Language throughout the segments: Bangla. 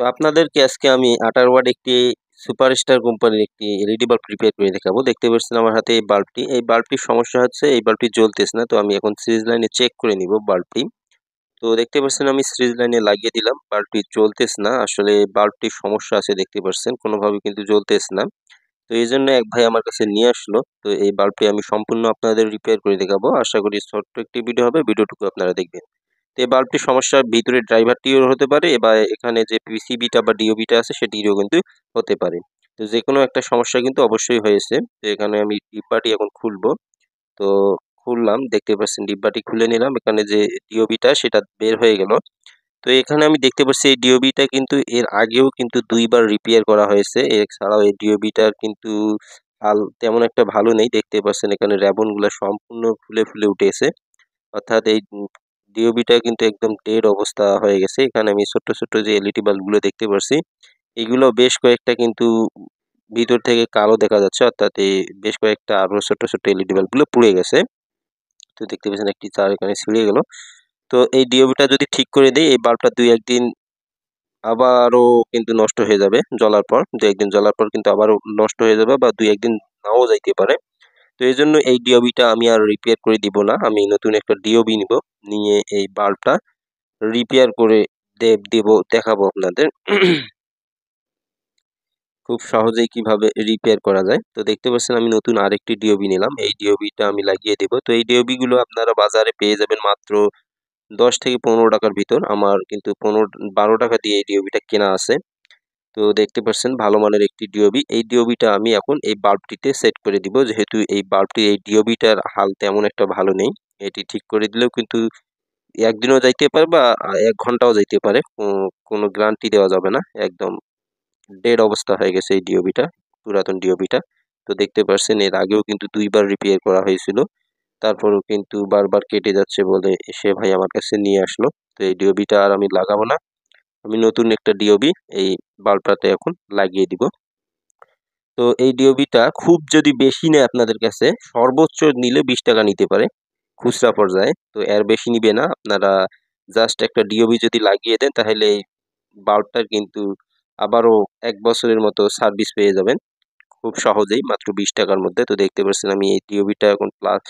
তো আপনাদেরকে আজকে আমি 18 ওয়াট একটি সুপারস্টার কোম্পানির একটি এলইডি বাল্ব রিপেয়ার করে দেখাবো। দেখতে পাচ্ছেন আমার হাতে এই বাল্বটি। এই বাল্বটির সমস্যা হচ্ছে এই বাল্বটি জ্বলতেছে না। তো আমি এখন সিরিজ লাইনে চেক করে নিব বাল্বটি। তো দেখতে পাচ্ছেন আমি সিরিজ লাইনে লাগিয়ে দিলাম। বাল্বটি জ্বলতেছে না। আসলে বাল্বটির সমস্যা আছে দেখতে পাচ্ছেন। কোনোভাবে কিন্তু জ্বলতেছে না। তো এই জন্য এক ভাই আমার কাছে নিয়ে আসলো। তো এই বাল্বটি আমি সম্পূর্ণ আপনাদের রিপেয়ার করে দেখাবো। আশা করি ছোট্ট একটি ভিডিও হবে। ভিডিওটুকু আপনারা দেখবেন। তো এই বাল্বটির সমস্যা ভিতরে ড্রাইভারটিও হতে পারে বা এখানে যে পিসিবিটা বা ডিওবিটা আছে সেটিরও কিন্তু হতে পারে। তো যে কোনো একটা সমস্যা কিন্তু অবশ্যই হয়েছে। তো এখানে আমি ডিব্বাটি এখন খুলবো। তো খুললাম, দেখতে পাচ্ছেন ডিব্বাটি খুলে নিলাম। এখানে যে ডিওবিটা সেটা বের হয়ে গেল। তো এখানে আমি দেখতে পাচ্ছি এই ডিওবিটা কিন্তু এর আগেও কিন্তু ২ বার রিপেয়ার করা হয়েছে। এছাড়াও এই ডিওবিটার কিন্তু হাল তেমন একটা ভালো নেই। দেখতে পাচ্ছেন এখানে র্যাবনগুলা সম্পূর্ণ ফুলে উঠেছে। অর্থাৎ এই ডিওবিটা কিন্তু একদম ডেড অবস্থা হয়ে গেছে। এখানে আমি ছোট্ট যে এলইডি বাল্বগুলো দেখতে পাচ্ছি, এগুলো বেশ কয়েকটা কিন্তু ভিতর থেকে কালো দেখা যাচ্ছে। অর্থাৎ এই বেশ কয়েকটা আরো ছোট এলইডি বাল্বগুলো পুড়ে গেছে। তো দেখতে পাচ্ছেন একটি তার এখানে ছিঁড়ে গেল। তো এই ডিওবিটা যদি ঠিক করে দেই, এই বাল্বটা ২-১ দিন আবারও কিন্তু নষ্ট হয়ে যাবে জ্বলার পর। ২-১ দিন জ্বলার পর কিন্তু আবারও নষ্ট হয়ে যাবে বা ২-১ দিন নাও যাইতে পারে। তো এইজন্য এই ডিওবিটা আমি আর রিপেয়ার করে দিব না। আমি নতুন একটা ডিওবি নিব। নিয়ে এই বাল্বটা রিপেয়ার করে দেখাবো আপনাদের। খুব সহজেই কিভাবে রিপেয়ার করা যায়। তো দেখতে পাচ্ছেন আমি নতুন আরেকটি ডিওবি নিলাম। এই ডিওবিটা আমি লাগিয়ে দেব। তো এই ডিওবি গুলো আপনারা বাজারে পেয়ে যাবেন মাত্র ১০ থেকে ১৫ টাকার ভিতর। আমার কিন্তু ১২ টাকা দিয়ে এই ডিওবিটা কেনা আছে। তো দেখতে পাচ্ছেন ভালো মানের একটি ডিওবি। এই ডিওবিটা আমি এখন এই বাল্বটিতে সেট করে দিব। যেহেতু এই বাল্বটি এই ডিওবিটার হাল তেমন একটা ভালো নেই। এটি ঠিক করে দিলেও কিন্তু ১ দিনও যাইতে পারে বা ১ ঘন্টাও যাইতে পারে। কোনো গ্যারান্টি দেওয়া যাবে না। একদম ডেড অবস্থা হয়ে গেছে এই ডিওবিটা, পুরাতন ডিওবিটা। তো দেখতে পাচ্ছেন এর আগেও কিন্তু ২ বার রিপেয়ার করা হয়েছিল। তারপরেও কিন্তু বারবার কেটে যাচ্ছে বলে সে ভাই আমার কাছে নিয়ে আসলো। তো এই ডিওবিটা আর আমি লাগাবো না। আমি নতুন একটা ডিওবি এই বাল্বটাতে এখন লাগিয়ে দিব। তো এই ডিওবিটা খুব যদি বেশি নেয় আপনাদের কাছে, সর্বোচ্চ নিলে ২০ টাকা নিতে পারে খুচরা পর্যায়ে। তো এর বেশি নিবে না। আপনারা জাস্ট একটা ডিওবি যদি লাগিয়ে দেন তাহলে এই বাল্বটার কিন্তু আবারও ১ বছরের মতো সার্ভিস পেয়ে যাবেন খুব সহজেই মাত্র ২০ টাকার মধ্যে। তো দেখতে পাচ্ছেন আমি এই ডিওবিটা এখন প্লাস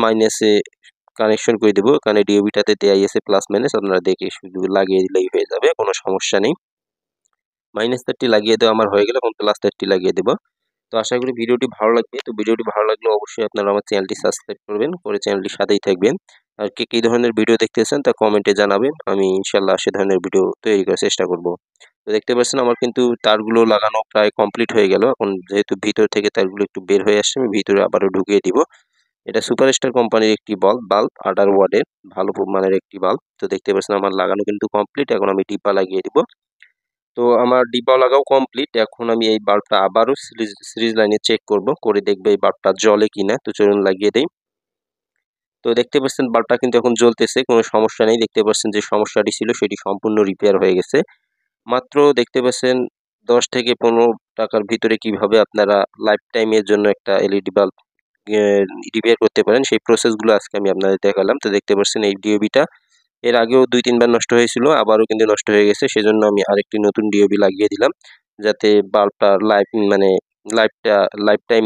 মাইনাসে কানেকশন করে দেবো। এখানে ডিওবিটাতে দেয়াই আছে প্লাস মাইনাস, আপনারা দেখে শুধু লাগিয়ে দিলেই হয়ে যাবে, কোনো সমস্যা নেই। মাইনাস তারটি লাগিয়ে দেওয়া আমার হয়ে গেল, এখন প্লাস তারটি লাগিয়ে দেবো। তো আশা করি ভিডিওটি ভালো লাগবে। তো ভিডিওটি ভালো লাগলে অবশ্যই আপনারা আমার চ্যানেলটি সাবস্ক্রাইব করবেন, করে চ্যানেলটির সাথেই থাকবেন। আর কে কী ধরনের ভিডিও দেখতেছেন তা কমেন্টে জানাবেন। আমি ইনশাল্লাহ সে ধরনের ভিডিও তৈরি করার চেষ্টা করব। তো দেখতে পাচ্ছেন আমার কিন্তু তারগুলো লাগানো প্রায় কমপ্লিট হয়ে গেল। এখন যেহেতু ভিতর থেকে তারগুলো একটু বের হয়ে আসছে, আমি ভিতরে আবারও ঢুকিয়ে দিব। এটা সুপারস্টার কোম্পানির একটি বাল্ব 18 ওয়াটের ভালো মানের একটি বাল্ব। তো দেখতে পাচ্ছেন আমার লাগানো কিন্তু কমপ্লিট। এখন আমি ডিব্বা লাগিয়ে দিব। তো আমার ডিব্বা লাগাও কমপ্লিট। এখন আমি এই বাল্বটা আবারও সিরিজ লাইনে চেক করব, করে দেখবো এই বাল্বটা জ্বলে কিনা। তো চলুন লাগিয়ে দেই। তো দেখতে পাচ্ছেন বাল্বটা কিন্তু এখন জ্বলতেছে, কোনো সমস্যা নেই। দেখতে পাচ্ছেন যে সমস্যাটি ছিল সেটি সম্পূর্ণ রিপেয়ার হয়ে গেছে। মাত্র দেখতে পাচ্ছেন ১০ থেকে ১৫ টাকার ভিতরে কিভাবে আপনারা লাইফ টাইমের জন্য একটা এলইডি বাল্ব রিপেয়ার করতে পারেন সেই প্রসেসগুলো আজকে আমি আপনাদের দেখালাম। তো দেখতে পাচ্ছেন এই ডিওবিটা এর আগেও ২-৩ বার নষ্ট হয়েছিল, আবারও কিন্তু নষ্ট হয়ে গেছে। সেজন্য আমি আরেকটি নতুন ডিওবি লাগিয়ে দিলাম। যাতে বাল্বটার লাইফ টাইম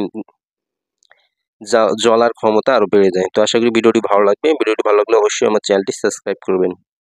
জ্বলার ক্ষমতা আরো বেড়ে যায়। তো আশা করি ভিডিওটি ভালো লাগবে। ভিডিওটি ভালো লাগলে অবশ্যই আমার চ্যানেলটি সাবস্ক্রাইব করবেন।